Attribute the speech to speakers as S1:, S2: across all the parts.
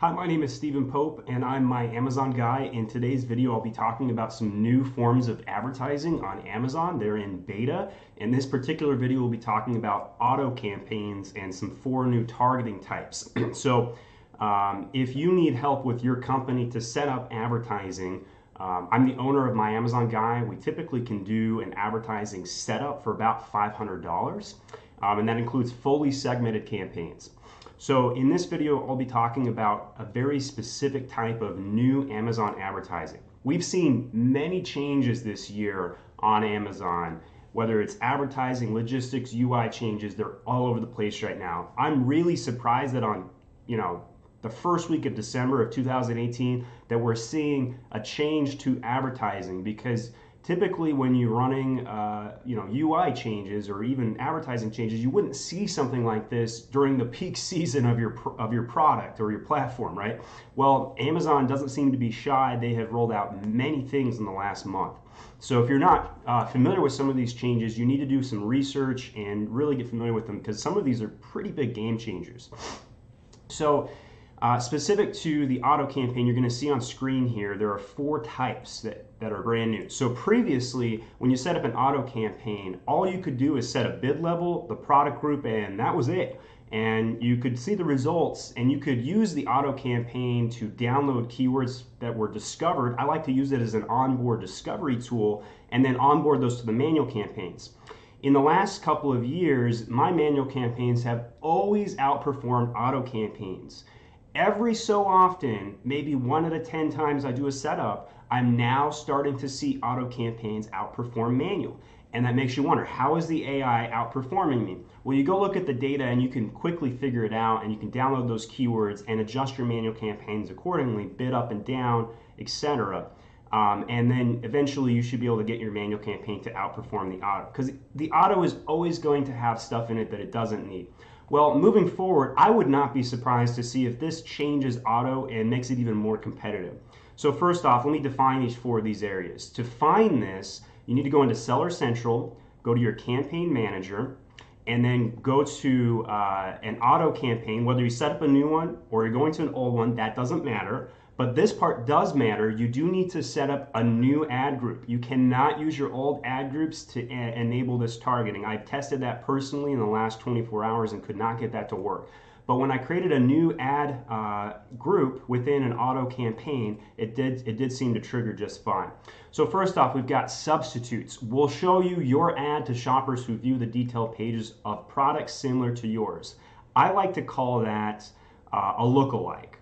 S1: Hi, my name is Stephen Pope and I'm my Amazon guy. In today's video, I'll be talking about some new forms of advertising on Amazon. They're in beta. In this particular video, we'll be talking about auto campaigns and some 4 new targeting types. If you need help with your company to set up advertising, I'm the owner of my Amazon guy. We typically can do an advertising setup for about $500, and that includes fully segmented campaigns. So in this video, I'll be talking about a very specific type of new Amazon advertising. We've seen many changes this year on Amazon, whether it's advertising, logistics, UI changes, they're all over the place right now. I'm really surprised that on, the first week of December of 2018 that we're seeing a change to advertising, because typically when you're running UI changes or even advertising changes, you wouldn't see something like this during the peak season of your product or your platform, right? Well, Amazon doesn't seem to be shy. They have rolled out many things in the last month. So if you're not familiar with some of these changes, you need to do some research and really get familiar with them, because some of these are pretty big game changers. So specific to the auto campaign, you're going to see on screen here, there are 4 types that are brand new. So previously, when you set up an auto campaign, all you could do is set a bid level, the product group, and that was it. And you could see the results, and you could use the auto campaign to download keywords that were discovered. I like to use it as an onboard discovery tool and then onboard those to the manual campaigns. In the last couple of years, my manual campaigns have always outperformed auto campaigns. Every so often, maybe 1 out of 10 times I do a setup, I'm now starting to see auto campaigns outperform manual. And that makes you wonder, how is the AI outperforming me? Well, you go look at the data and you can quickly figure it out, and you can download those keywords and adjust your manual campaigns accordingly, bid up and down, etc. And then eventually you should be able to get your manual campaign to outperform the auto, because the auto is always going to have stuff in it that it doesn't need. Well, moving forward, I would not be surprised to see if this changes auto and makes it even more competitive. So first off, let me define each 4 of these areas. To find this, you need to go into Seller Central, go to your campaign manager, and then go to an auto campaign. Whether you set up a new one or you're going to an old one, that doesn't matter. But this part does matter. You do need to set up a new ad group. You cannot use your old ad groups to enable this targeting. I've tested that personally in the last 24 hours and could not get that to work. But when I created a new ad group within an auto campaign, it did seem to trigger just fine. So first off, we've got substitutes. We'll show you your ad to shoppers who view the detailed pages of products similar to yours. I like to call that a lookalike.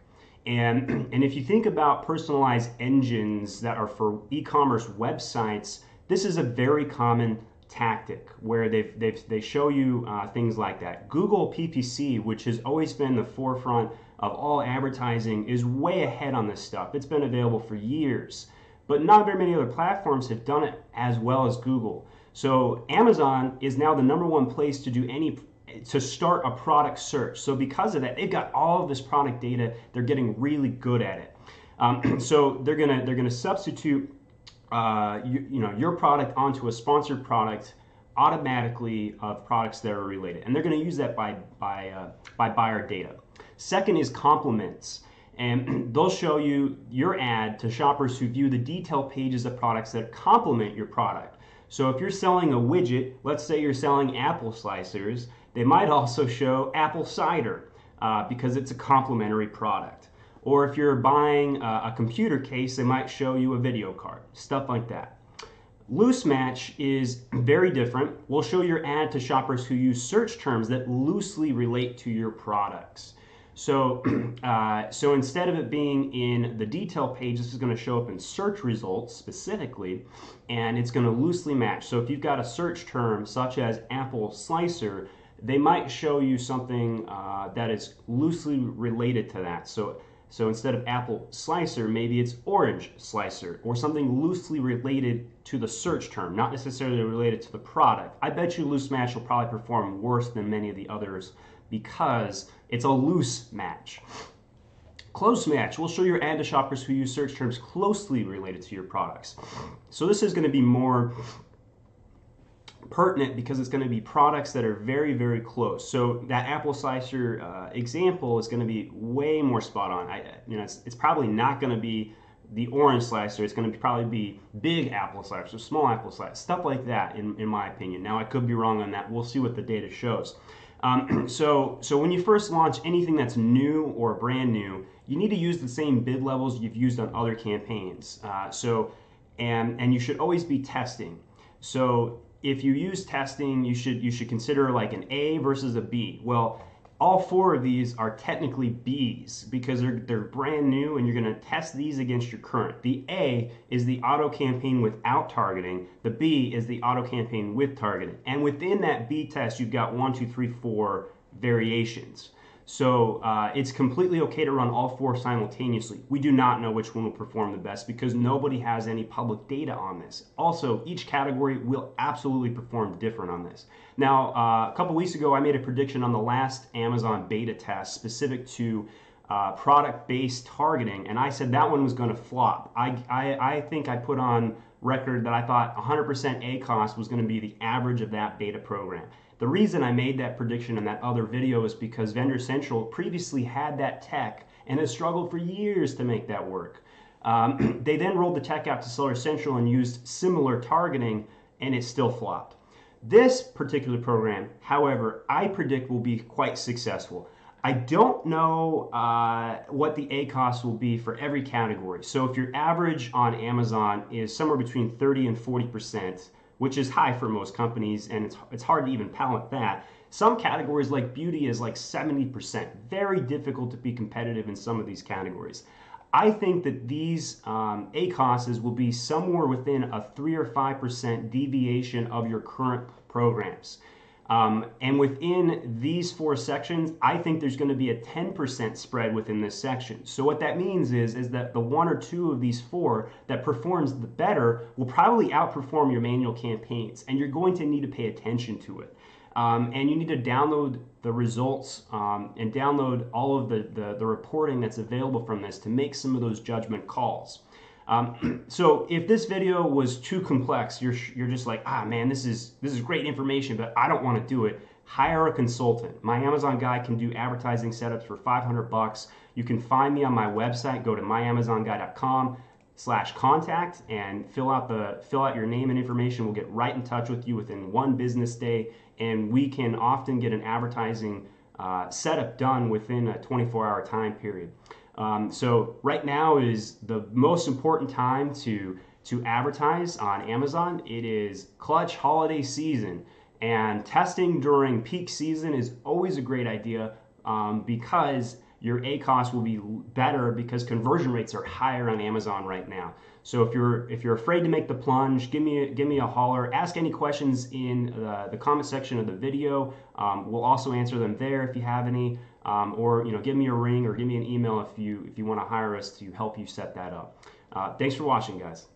S1: And if you think about personalized engines that are for e-commerce websites, this is a very common tactic where they show you things like that. Google PPC, which has always been the forefront of all advertising, is way ahead on this stuff. It's been available for years, but not very many other platforms have done it as well as Google. So Amazon is now the #1 place to start a product search. So because of that, they've got all of this product data. They're getting really good at it. So they're gonna substitute your product onto a sponsored product automatically of products that are related, and they're going to use that by buyer data. Second is compliments, and they'll show you your ad to shoppers who view the detailed pages of products that complement your product. So if you're selling a widget, let's say you're selling apple slicers, they might also show apple cider because it's a complementary product. Or if you're buying a computer case, they might show you a video card, stuff like that. Loose match is very different. We'll show your ad to shoppers who use search terms that loosely relate to your products. So, so instead of it being in the detail page, this is going to show up in search results specifically, and it's going to loosely match. So if you've got a search term such as apple slicer, they might show you something that is loosely related to that. So instead of apple slicer, maybe it's orange slicer, or something loosely related to the search term, not necessarily related to the product. I bet you loose match will probably perform worse than many of the others because it's a loose match. Close match, we'll show your ad to shoppers who use search terms closely related to your products. So this is going to be more pertinent because it's going to be products that are very, very close. So that apple slicer example is going to be way more spot on. It's probably not going to be the orange slicer. It's going to probably be big apple slicer, small apple slicer, stuff like that, in my opinion. Now, I could be wrong on that. We'll see what the data shows. So when you first launch anything that's new or brand new, you need to use the same bid levels you've used on other campaigns. And you should always be testing. So if you use testing, you should consider like an A versus a B. Well, all four of these are technically Bs because they're brand new, and you're going to test these against your current. The A is the auto campaign without targeting. The B is the auto campaign with targeting. And within that B test, you've got 1, 2, 3, 4 variations. So it's completely okay to run all four simultaneously. We do not know which one will perform the best because nobody has any public data on this. Also, each category will absolutely perform different on this. Now, a couple weeks ago, I made a prediction on the last Amazon beta test specific to product-based targeting, and I said that one was going to flop. I think I put on record that I thought 100% ACoS was going to be the average of that beta program. The reason I made that prediction in that other video is because Vendor Central previously had that tech and has struggled for years to make that work. They then rolled the tech out to Seller Central and used similar targeting, and it still flopped. This particular program, however, I predict will be quite successful. I don't know what the ACoS will be for every category. So if your average on Amazon is somewhere between 30 and 40%, which is high for most companies, and it's hard to even palate that. Some categories like beauty is like 70%. Very difficult to be competitive in some of these categories. I think that these ACoSs will be somewhere within a 3 or 5% deviation of your current programs. And within these four sections, I think there's going to be a 10% spread within this section. So what that means is that the 1 or 2 of these 4 that performs the better will probably outperform your manual campaigns, and you're going to need to pay attention to it. And you need to download the results and download all of the reporting that's available from this to make some of those judgment calls. So if this video was too complex, you're just like, man, this is great information, but I don't want to do it. Hire a consultant. My Amazon guy can do advertising setups for $500. You can find me on my website. Go to myamazonguy.com/contact and fill out your name and information. We'll get right in touch with you within 1 business day, and we can often get an advertising setup done within a 24-hour time period. So right now is the most important time to advertise on Amazon. It is clutch holiday season, and testing during peak season is always a great idea because your ACoS will be better because conversion rates are higher on Amazon right now. So if you're afraid to make the plunge, give me a holler. Ask any questions in the comment section of the video. We'll also answer them there if you have any. Or give me a ring or give me an email if you want to hire us to help you set that up. Thanks for watching, guys.